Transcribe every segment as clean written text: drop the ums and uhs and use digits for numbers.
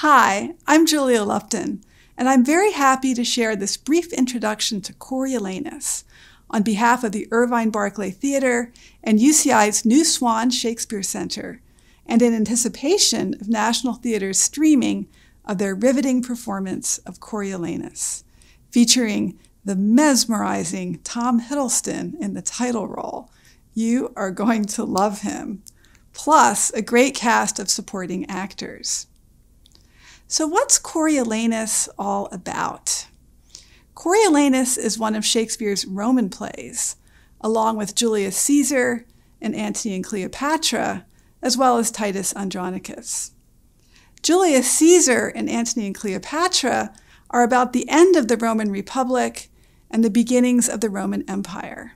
Hi, I'm Julia Lupton, and I'm very happy to share this brief introduction to Coriolanus on behalf of the Irvine Barclay Theatre and UCI's New Swan Shakespeare Center, and in anticipation of National Theatre's streaming of their riveting performance of Coriolanus, featuring the mesmerizing Tom Hiddleston in the title role. You are going to love him, plus a great cast of supporting actors. So what's Coriolanus all about? Coriolanus is one of Shakespeare's Roman plays, along with Julius Caesar and Antony and Cleopatra, as well as Titus Andronicus. Julius Caesar and Antony and Cleopatra are about the end of the Roman Republic and the beginnings of the Roman Empire.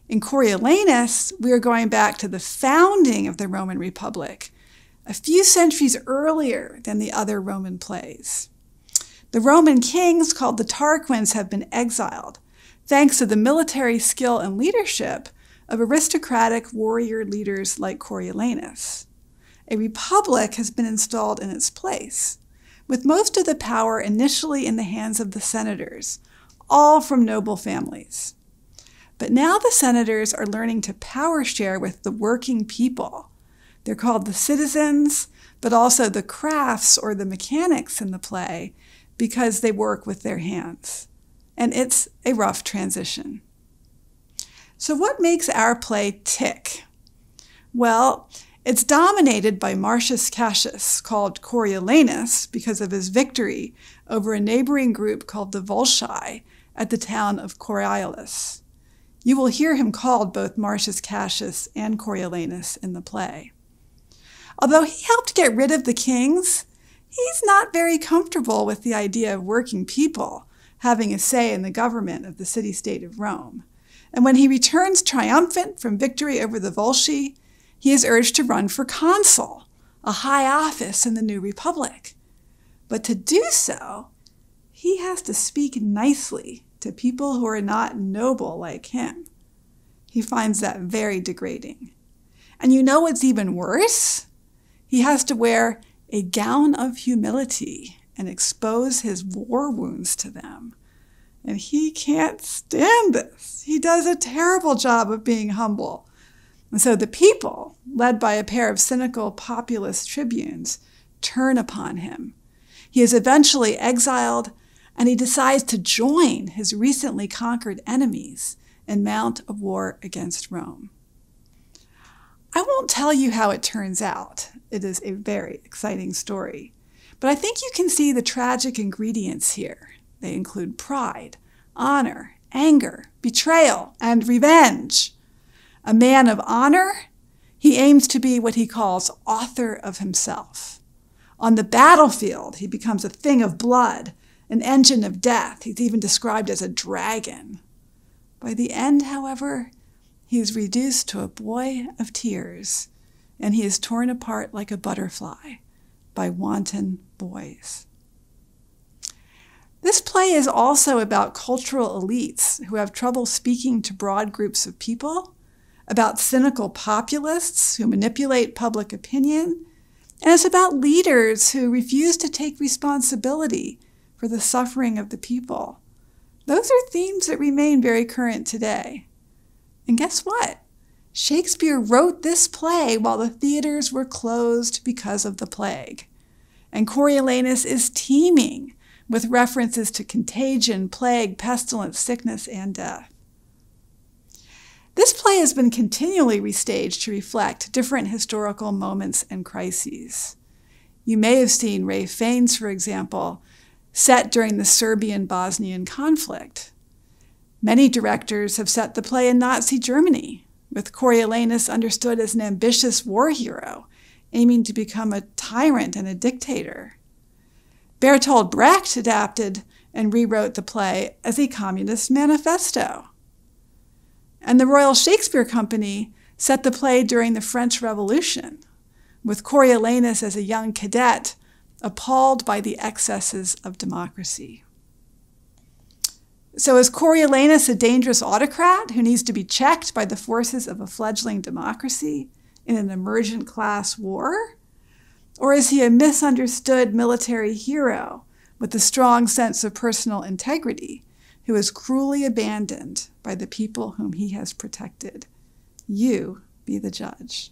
In Coriolanus, we are going back to the founding of the Roman Republic, a few centuries earlier than the other Roman plays. The Roman kings, called the Tarquins, have been exiled, thanks to the military skill and leadership of aristocratic warrior leaders like Coriolanus. A republic has been installed in its place, with most of the power initially in the hands of the senators, all from noble families. But now the senators are learning to power share with the working people. They're called the citizens, but also the crafts or the mechanics in the play because they work with their hands. And it's a rough transition. So what makes our play tick? Well, it's dominated by Marcius Cassius, called Coriolanus because of his victory over a neighboring group called the Volsci at the town of Coriolanus. You will hear him called both Marcius Cassius and Coriolanus in the play. Although he helped get rid of the kings, he's not very comfortable with the idea of working people having a say in the government of the city-state of Rome. And when he returns triumphant from victory over the Volsci, he is urged to run for consul, a high office in the new republic. But to do so, he has to speak nicely to people who are not noble like him. He finds that very degrading. And you know what's even worse? He has to wear a gown of humility and expose his war wounds to them. And he can't stand this. He does a terrible job of being humble. And so the people, led by a pair of cynical populist tribunes, turn upon him. He is eventually exiled, and he decides to join his recently conquered enemies and mount a war against Rome. I won't tell you how it turns out. It is a very exciting story. But I think you can see the tragic ingredients here. They include pride, honor, anger, betrayal, and revenge. A man of honor, he aims to be what he calls author of himself. On the battlefield, he becomes a thing of blood, an engine of death. He's even described as a dragon. By the end, however, he is reduced to a boy of tears, and he is torn apart like a butterfly by wanton boys. This play is also about cultural elites who have trouble speaking to broad groups of people, about cynical populists who manipulate public opinion, and it's about leaders who refuse to take responsibility for the suffering of the people. Those are themes that remain very current today. And guess what? Shakespeare wrote this play while the theaters were closed because of the plague. And Coriolanus is teeming with references to contagion, plague, pestilence, sickness, and death. This play has been continually restaged to reflect different historical moments and crises. You may have seen Ralph Fiennes, for example, set during the Serbian-Bosnian conflict. Many directors have set the play in Nazi Germany, with Coriolanus understood as an ambitious war hero, aiming to become a tyrant and a dictator. Bertolt Brecht adapted and rewrote the play as a communist manifesto. And the Royal Shakespeare Company set the play during the French Revolution, with Coriolanus as a young cadet appalled by the excesses of democracy. So is Coriolanus a dangerous autocrat who needs to be checked by the forces of a fledgling democracy in an emergent class war? Or is he a misunderstood military hero with a strong sense of personal integrity who is cruelly abandoned by the people whom he has protected? You be the judge.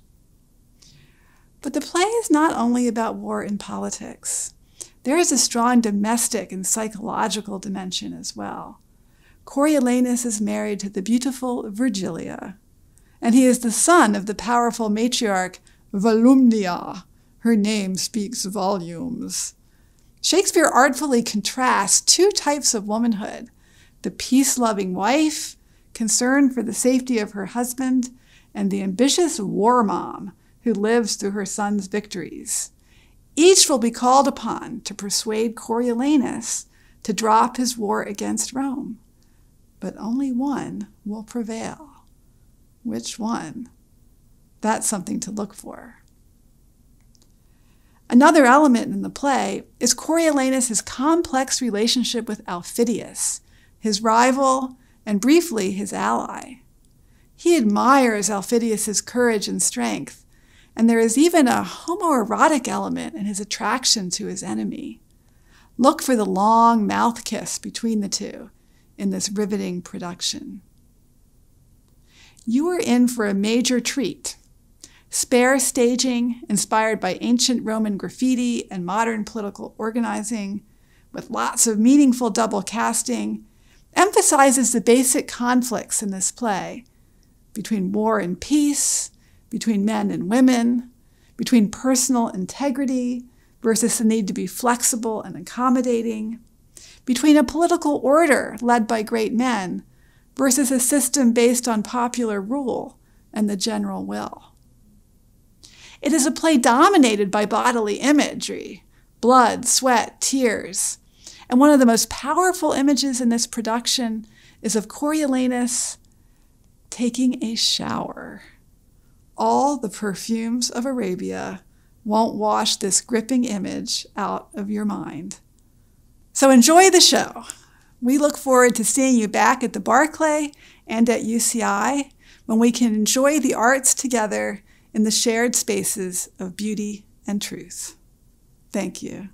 But the play is not only about war and politics. There is a strong domestic and psychological dimension as well. Coriolanus is married to the beautiful Virgilia, and he is the son of the powerful matriarch Volumnia. Her name speaks volumes. Shakespeare artfully contrasts two types of womanhood: the peace-loving wife, concerned for the safety of her husband, and the ambitious war mom, who lives through her son's victories. Each will be called upon to persuade Coriolanus to drop his war against Rome, but only one will prevail. Which one? That's something to look for. Another element in the play is Coriolanus' complex relationship with Aufidius, his rival and briefly his ally. He admires Aufidius' courage and strength, and there is even a homoerotic element in his attraction to his enemy. Look for the long mouth kiss between the two in this riveting production. You are in for a major treat. Spare staging, inspired by ancient Roman graffiti and modern political organizing, with lots of meaningful double casting, emphasizes the basic conflicts in this play between war and peace, between men and women, between personal integrity versus the need to be flexible and accommodating, between a political order led by great men versus a system based on popular rule and the general will. It is a play dominated by bodily imagery, blood, sweat, tears, and one of the most powerful images in this production is of Coriolanus taking a shower. All the perfumes of Arabia won't wash this gripping image out of your mind. So enjoy the show. We look forward to seeing you back at the Barclay and at UCI when we can enjoy the arts together in the shared spaces of beauty and truth. Thank you.